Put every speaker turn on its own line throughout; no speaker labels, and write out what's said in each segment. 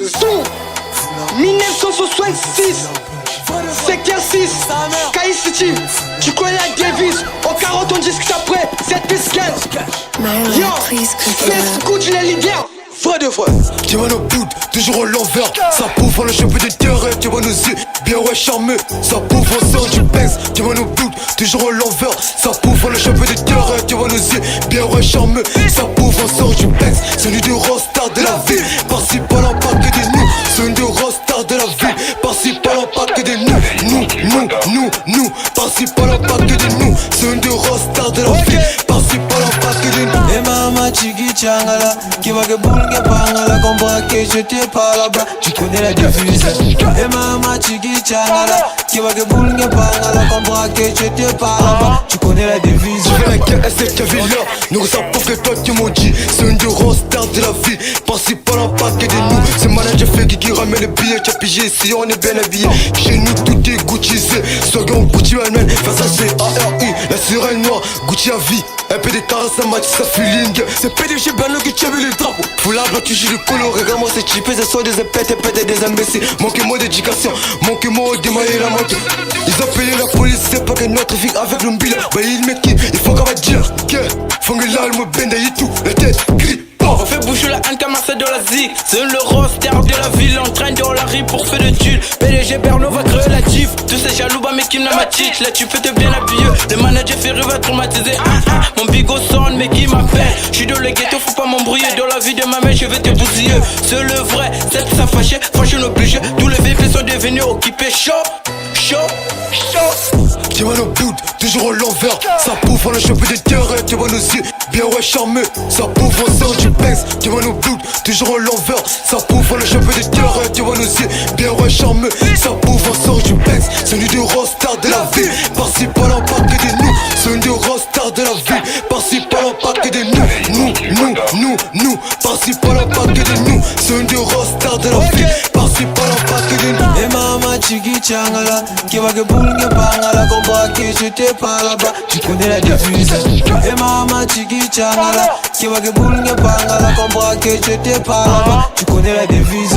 Zoom 1966 Secteur 6 Kai City. Tu connais la devise. Au 40 on discute après. Cette piste yo, fais coup les leaders.
Vrai de vrai, tu vois nos bouts, toujours en l'envers. Ça bouffe en le cheveu de terrain, tu vois nos yeux, bien ouais charmeux. Ça bouffe en sort du pince, tu vois nos bouts, toujours en l'envers. Ça bouffe en le cheveu de terrain, tu vois nos yeux, bien ouais charmeux. Ça bouffe en sort du pince, celui de rockstar de la ville. Par-ci par-là, pas que de nous, celui de rockstar de la ville. Par-ci par-là, pas que de nous, par-ci par-là, pas que de nous, celui de rockstar de la ville. Par-ci par-là, pas que de nous.
Et maman, Chigi Changala, qui va que boule. Pangala, comprends que je t'ai pas là-bas. Tu connais la devise. Et maman, Chigi Changala, qui va que boule. Pangala, comprends que je t'ai pas là-bas. Tu connais la devise.
Je fais la guerre, c'est que ville là. Nous ça pauvre que toi tu m'as dit. C'est une de rockstar de la vie. Passez pas la paquet de nous. C'est manager fait qui ramène les billets. Tu as pigé ici, on est bien habillé. Chez nous tout est Gucci-sé. Second Gucci Allemagne. Face à C-A-R-I. La sirène noire, Gucci à vie. Un peu de caresses, ça match, ça feeling. C'est PDG Bernard qui tient les drapeaux. Faut la bloc, tu joues le coloré. Regarde-moi, c'est chippé, c'est soit des pétés des imbéciles. Manquez-moi d'éducation, manquez-moi d'émailler la moitié. Ils ont payé la police, c'est pas que notre fille avec le mobile. Bah, il met qui, il faut qu'on va dire que. Faut que l'alme bende et tout, la tête gris.
On fait bouger la haine comme c'est de la zik. C'est le roster de la ville, on traîne dans la rue pour faire de tulle. PDG Berno va créer la tif. Tous ces jaloux bah mais qui n'a ma chiche. Là tu peux te bien habiller. Le manager Ferry va traumatiser. Mon bigot sonne mais qui m'appelle. J'suis dans le ghetto, faut pas m'embrouiller. Dans la vie de ma mère je vais te bousiller. C'est le vrai, c'est que ça fâché. Fashion obligé, tous les VP sont devenus occupés. Chaud.
Tu vois nos bouts, toujours en l'envers. Ça bouffe en le cheveu de terrain, tu vois nos yeux, bien ouais charmeux. Ça bouffe en sort du pince, tu vois nos bouts, toujours en l'envers. Ça bouffe en le cheveu de terrain, tu vois nos yeux, bien ouais charmeux. Ça bouffe en sort du pince, celui de rockstar de la ville. Par-ci par-là, pas que de nous, celui de rockstar de la ville. Par-ci par-là, pas que de nous, par-ci par-là, pas que de nous, celui de rockstar de la ville. Par-ci par-là, pas que de nous.
Et maman, Chigi Changala, qui va que boule. Pangala, comprends que je t'ai pas là-bas. Tu connais la devise. Et maman, Chigi Changala, qui va que boule. Pangala, comprends que je t'ai pas là-bas. Tu connais la devise.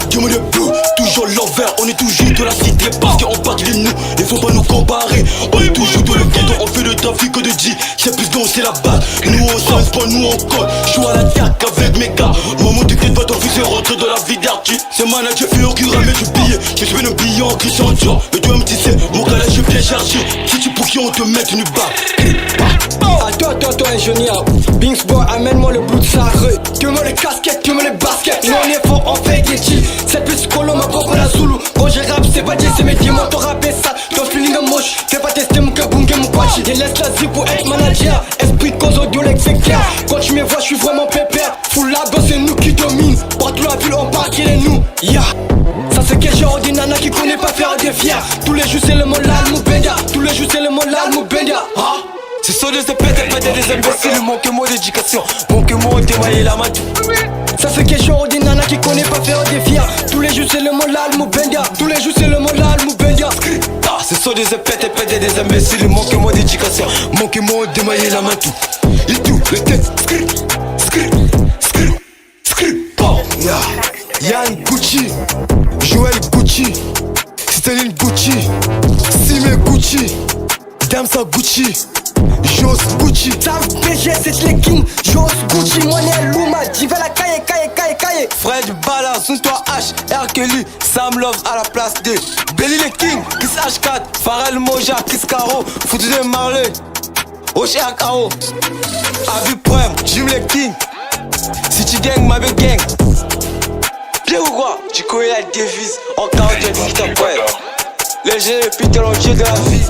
Dieu me debout, toujours l'envers. On est toujours de la cité parce qu'on parle de nous. Il faut pas nous comparer. On est toujours dans le ghetto, on fait le trafic de G. C'est plus donc c'est la base. Nous on sens pas, nous on colle. J'suis à l'attaque avec mes gars. Au moment du quête, ton fils est rentré dans la vie d'artiste. C'est manager fait qui ramène du billet. Je suis un billet en Christian Dior. Mais toi me disais, mon gars là je bien chargé. Si tu pour qui on te met une barre.
Attends, ingénieur. Bings boy, amène-moi le bout de sa rue. Tu-moi les casquettes, tu-moi les baskets. Nous on est fort, on fait des G. Cette piste colo, ma propre la Zulu. Quand je rappe, c'est pas dire, c'est mes diamants. Ton rap est sale, ton feeling est moche. Fais pas tester mon kabunga, mon quachi. Et laisse la zip pour être manager. Esprit de cause audio, l'exécutaire. Quand tu me vois, je suis vraiment pépère. Full la gosse, c'est nous qui domine. Partout la ville, on part qu'il est nous. Ya. Ça c'est quel genre de nana qui connaît pas faire des fiers. Tous les jours c'est le mot l'almoubendia. Tous les jours c'est le mot l'almoubendia.
C'est sur des pétés des imbéciles. Manquez-moi d'éducation, manquez-moi d'émailler la matou.
Ça c'est quel genre de nana qui connaît pas faire des fiers. Tous les jours c'est le mot l'almoubendia. Tous les jours c'est le mot l'almoubendia.
C'est sur des pétés des imbéciles. Manquez-moi d'éducation, manquez-moi d'émailler la matou. Et tout, le tête, skri. Yann Gucci, Joël Gucci, Staline Gucci, Sime Gucci, Damsa Gucci, Jos Gucci.
Sam PG c'est les kings, Jos Gucci, Monet Luma, Diva la caille.
Fred Bala, Suntoa H, R. Kelly, Sam Love à la place de Belly les King, Kiss H4, Pharrell Moja, Kiss Caro, Foutu de Marley, Oché Akao, Abu Prem, Jim les King, City Gang, ma big gang. Bien ou quoi? Tu connais la devise, encore Dieu qui t'apprête. Les jeunes et puis l'enjeu de la vie.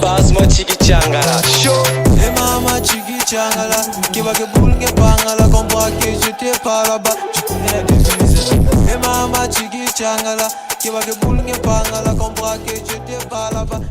Base-moi Chigi Changala, chaud. Et maman Chigi Changala, qui va que boule, que pangala, comprends que je t'ai pas là-bas. Tu connais la devise. Et maman Chigi Changala, qui va que boule, que pangala, comprends que je t'ai pas là-bas.